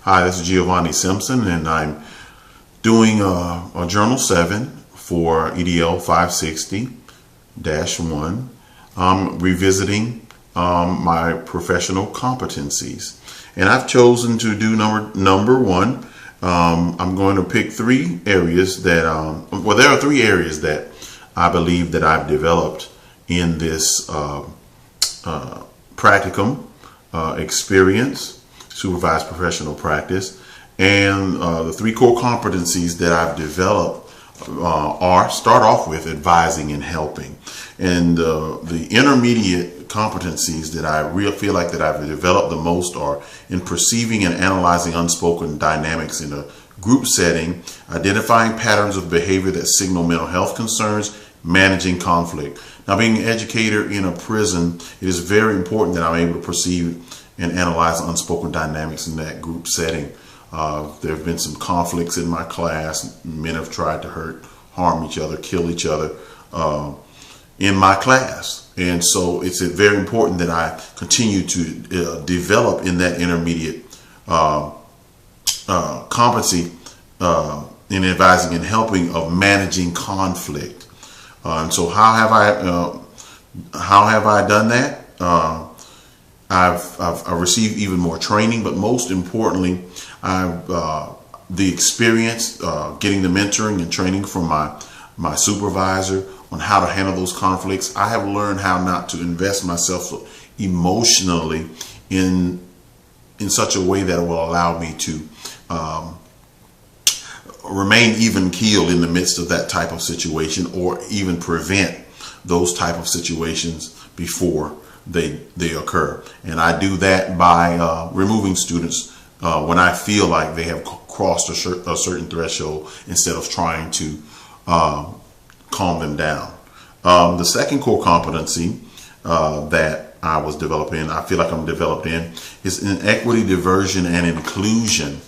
Hi, this is Giovanni Simpson, and I'm doing a Journal 7 for EDL 560-1. I'm revisiting my professional competencies. And I've chosen to do number one. I'm going to pick three areas that, there are three areas that I believe that I've developed in this practicum experience, supervised professional practice, and the three core competencies that I've developed start off with advising and helping, and the intermediate competencies that I really feel like that I've developed the most are in perceiving and analyzing unspoken dynamics in a group setting, identifying patterns of behavior that signal mental health concerns, managing conflict. Now, being an educator in a prison, it is very important that I'm able to perceive and analyze unspoken dynamics in that group setting. There have been some conflicts in my class. Men have tried to harm each other, kill each other in my class. And so it's very important that I continue to develop in that intermediate competency in advising and helping of managing conflict. And so how have I done that? I've received even more training, but most importantly, the experience, getting the mentoring and training from my supervisor on how to handle those conflicts. I have learned how not to invest myself emotionally in such a way that it will allow me to remain even keeled in the midst of that type of situation, or even prevent those type of situations before they occur. And I do that by removing students when I feel like they have crossed a certain threshold, instead of trying to calm them down. The second core competency that I was developing, I feel like I'm developed in, is in equity, diversion, and inclusion.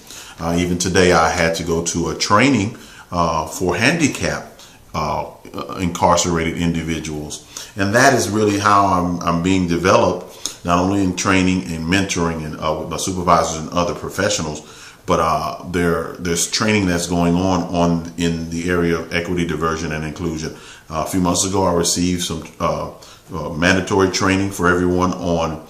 Even today, I had to go to a training for handicapped incarcerated individuals. And that is really how I'm being developed, not only in training and mentoring and with my supervisors and other professionals, but there's training that's going on in the area of equity, diversion, and inclusion. A few months ago, I received some mandatory training for everyone on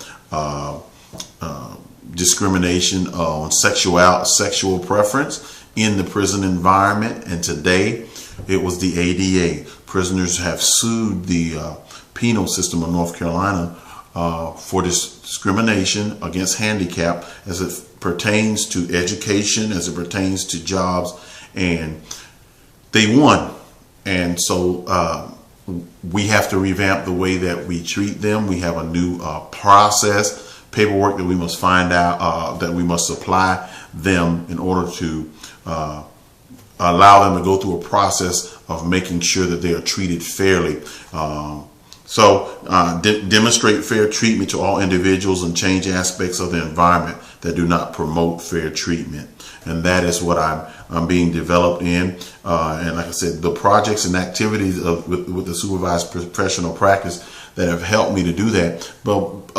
discrimination on sexual preference in the prison environment. And today, it was the ADA. Prisoners have sued the penal system of North Carolina for discrimination against handicap as it pertains to education, as it pertains to jobs, and they won. And so we have to revamp the way that we treat them. We have a new process, paperwork that we must find out, that we must supply them in order to allow them to go through a process of making sure that they are treated fairly. Demonstrate fair treatment to all individuals and change aspects of the environment that do not promote fair treatment. And that is what I'm being developed in. And like I said, the projects and activities with the supervised professional practice that have helped me to do that, but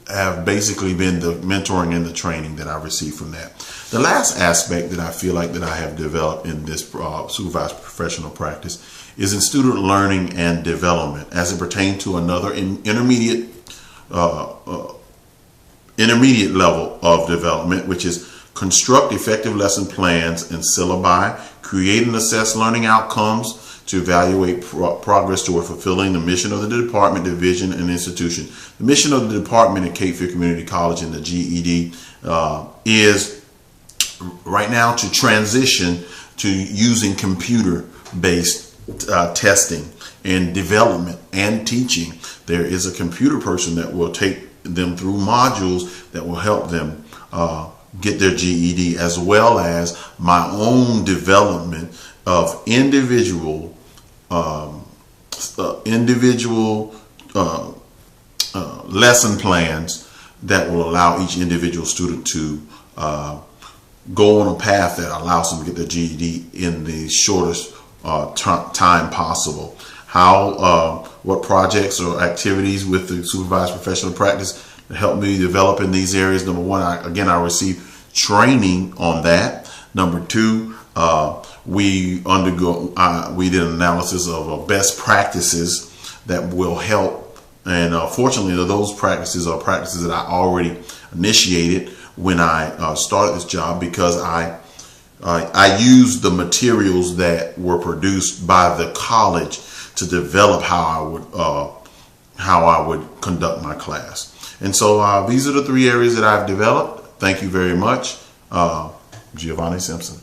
have basically been the mentoring and the training that I received from that. The last aspect that I feel like that I have developed in this supervised professional practice is in student learning and development, as it pertains to another intermediate level of development, which is construct effective lesson plans and syllabi, create and assess learning outcomes to evaluate progress toward fulfilling the mission of the department, division, and institution. The mission of the department at Cape Fear Community College and the GED is right now to transition to using computer-based testing and development and teaching. There is a computer person that will take them through modules that will help them get their GED, as well as my own development of individual lesson plans that will allow each individual student to go on a path that allows them to get their GED in the shortest time possible. What projects or activities with the supervised professional practice that helped me develop in these areas? Number one, I received training on that. Number two, we did an analysis of best practices that will help. And fortunately, those practices are practices that I already initiated when I started this job, because I used the materials that were produced by the college to develop how I would conduct my class. And so these are the 3 areas that I've developed. Thank you very much. Giovanni Simpson.